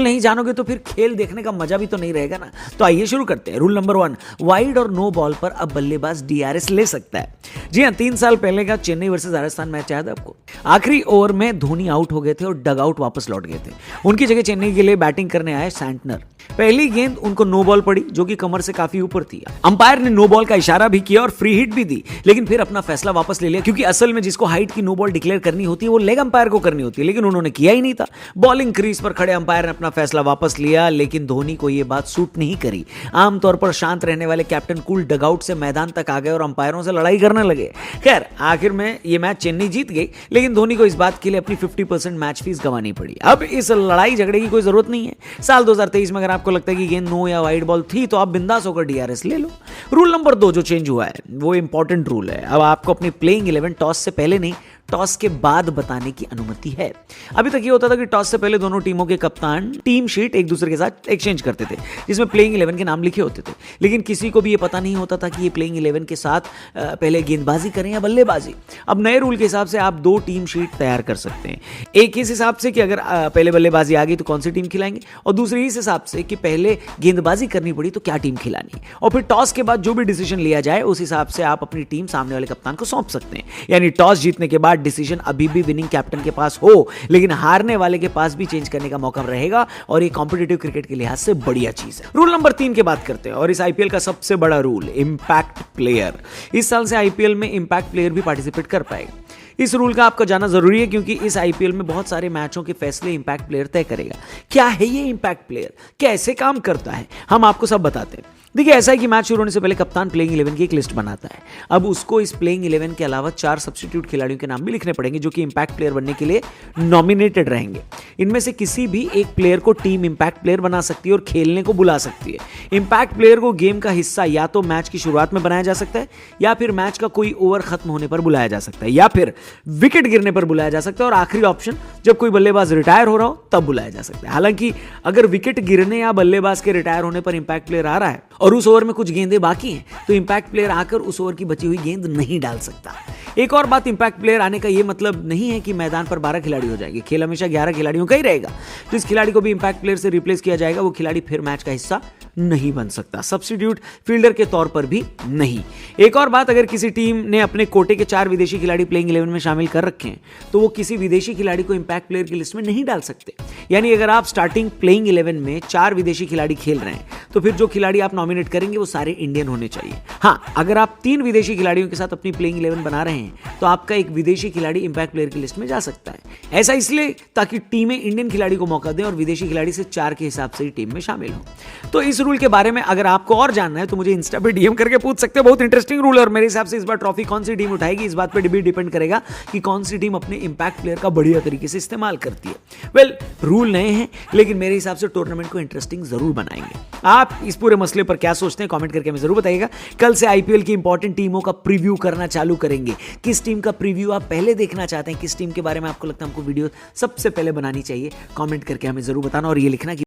नहीं जानोगे तो फिर खेल देखने का मजा भी तो नहीं रहेगा ना। तो आइए शुरू करते हैं। रूल नंबर 1, वाइड और नो बॉल पर अब बल्लेबाज डीआरएस ले सकता है। जी हाँ, 3 साल पहले का चेन्नई वर्सेस राजस्थान मैच याद है आपको? आखिरी ओवर में धोनी आउट हो गए थे और डग आउट वापस लौट गए थे। उनकी जगह चेन्नई के लिए बैटिंग करने आए सैंटनर। पहली गेंद उनको नो बॉल पड़ी जो कि कमर से काफी ऊपर थी। अंपायर ने नो बॉल का इशारा भी किया और फ्री हिट भी दी, लेकिन फिर अपना फैसला वापस ले लिया, क्योंकि असल में जिसको हाइट की नो बॉल डिक्लेयर करनी होती है वो लेग अंपायर को करनी होती है, लेकिन उन्होंने किया ही नहीं था। बॉलिंग क्रीज पर खड़े अंपायर ने अपना फैसला वापस लिया, लेकिन धोनी को यह बात सूट नहीं करी। आमतौर पर शांत रहने वाले कैप्टन कूल डगआउट से मैदान तक आ गए और अंपायरों से लड़ाई करने लगे। खैर, आखिर में यह मैच चेन्नई जीत गई, लेकिन धोनी को इस बात के लिए अपनी 50% मैच फीस गंवानी पड़ी। अब इस लड़ाई झगड़े की कोई जरूरत नहीं है। साल 2023 में अगर आपको लगता है कि गेंद नो या वाइड बॉल थी तो आप बिंदास होकर डीआरएस ले लो। रूल नंबर 2 जो चेंज हुआ है वो इंपॉर्टेंट रूल है। अब आपको अपनी प्लेइंग 11 टॉस से पहले नहीं, टॉस के बाद बताने की अनुमति है। अभी तक ये होता था कि टॉस से पहले दोनों टीमों के कप्तान टीम शीट एक दूसरे के साथ एक्सचेंज करते थे, जिसमें प्लेइंग 11 के नाम लिखे होते थे, लेकिन किसी को भी ये पता नहीं होता था कि ये प्लेइंग 11 के साथ पहले गेंदबाजी करें या बल्लेबाजी। अब नए रूल के हिसाब से आप 2 टीम शीट तैयार कर सकते हैं। एक इस हिसाब से कि अगर पहले बल्लेबाजी आ गई तो कौन सी टीम खिलाएंगे, और दूसरी इस हिसाब से कि पहले गेंदबाजी करनी पड़ी तो क्या टीम खिलानी, और फिर टॉस के बाद जो भी डिसीजन लिया जाए उस हिसाब से आप अपनी टीम सामने वाले कप्तान को सौंप सकते हैं। यानी टॉस जीतने के बाद डिसीजन अभी भी विनिंग कैप्टन के पास हो, लेकिन हारने वाले के पास भी चेंज करने का मौका रहेगा, और ये कॉम्पिटिटिव क्रिकेट के लिहाज से बढ़िया चीज है। रूल नंबर 3 की बात करते हैं, और इस आईपीएल का सबसे बड़ा रूल, इंपैक्ट प्लेयर। इस साल से आईपीएल में इंपैक्ट प्लेयर भी पार्टिसिपेट कर पाएगा। इस रूल का आपको जाना जरूरी है, क्योंकि इस आईपीएल में बहुत सारे मैचों के फैसले इंपैक्ट प्लेयर तय करेगा। क्या है ये इंपैक्ट प्लेयर, कैसे काम करता है, हम आपको सब बताते हैं। देखिए, ऐसा है कि मैच शुरू होने से पहले कप्तान प्लेइंग 11 की एक लिस्ट बनाता है। अब उसको इस प्लेइंग 11 के अलावा 4 सब्स्टिट्यूट खिलाड़ियों के नाम भी लिखने पड़ेंगे जो कि इंपैक्ट प्लेयर बनने के लिए नॉमिनेटेड रहेंगे। इनमें से किसी भी एक प्लेयर को टीम इंपैक्ट प्लेयर बना सकती है और खेलने को बुला सकती है। इंपैक्ट प्लेयर को गेम का हिस्सा या तो मैच की शुरुआत में बनाया जा सकता है, या फिर मैच का कोई ओवर खत्म होने पर बुलाया जा सकता है, या फिर विकेट गिरने पर बुलाया जा सकता है, और आखिरी ऑप्शन जब कोई बल्लेबाज रिटायर हो रहा हो तब बुलाया जा सकता है। हालांकि अगर विकेट गिरने या बल्लेबाज के रिटायर होने पर इंपैक्ट प्लेयर आ रहा है और उस ओवर में कुछ गेंदें बाकी हैं, तो इंपैक्ट प्लेयर आकर उस ओवर की बची हुई गेंद नहीं डाल सकता। एक और बात, इंपैक्ट प्लेयर आने का यह मतलब नहीं है कि मैदान पर 12 खिलाड़ी हो जाएंगे। खेल हमेशा 11 खिलाड़ियों का ही रहेगा। जिस खिलाड़ी को भी इंपैक्ट प्लेयर से रिप्लेस किया जाएगा वो खिलाड़ी फिर मैच का हिस्सा नहीं बन सकता, सब्स्टिट्यूट फील्डर के तौर पर भी नहीं। एक और बात, अगर किसी टीम ने अपने कोटे के 4 विदेशी खिलाड़ी प्लेइंग 11 में शामिल कर रखे हैं तो वो किसी विदेशी खिलाड़ी को इंपैक्ट प्लेयर की लिस्ट में नहीं डाल सकते। यानी अगर आप स्टार्टिंग प्लेइंग 11 में 4 विदेशी खिलाड़ी खेल रहे हैं तो फिर जो खिलाड़ी आप नॉमिनेट करेंगे वो सारे इंडियन होने चाहिए। हाँ, अगर आप 3 विदेशी खिलाड़ियों के साथ अपनी प्लेइंग 11 बना रहे हैं तो आपका एक विदेशी खिलाड़ी इंपैक्ट प्लेयर की लिस्ट में जा सकता है। ऐसा इसलिए ताकि टीमें इंडियन खिलाड़ी को मौका दें और विदेशी खिलाड़ी से 4 के हिसाब से ही टीम में शामिल हो। तो इस रूल के बारे में अगर आपको और जानना है तो मुझे इंस्टा पे डीएम करके पूछ सकते हो। बहुत इंटरेस्टिंग रूल है, और मेरे हिसाब से इस बार ट्रॉफी कौन सी टीम उठाएगी इस बात पे भी डिपेंड करेगा कि कौन सी टीम अपने इंपैक्ट प्लेयर का बढ़िया तरीके से इस्तेमाल करती है। वेल, रूल नए हैं, लेकिन मेरे हिसाब से टूर्नामेंट को इंटरेस्टिंग जरूर बनाएंगे। आप इस पूरे मसले पर क्या सोचते हैं कमेंट करके हमें जरूर बताइएगा। कल से आईपीएल की इंपॉर्टेंट टीमों का प्रीव्यू करना चालू करेंगे। किस टीम का प्रीव्यू आप पहले देखना चाहते हैं, किस टीम के बारे में आपको लगता है हमको वीडियो सबसे पहले बनानी चाहिए, कमेंट करके हमें जरूर बताना, और ये लिखना कि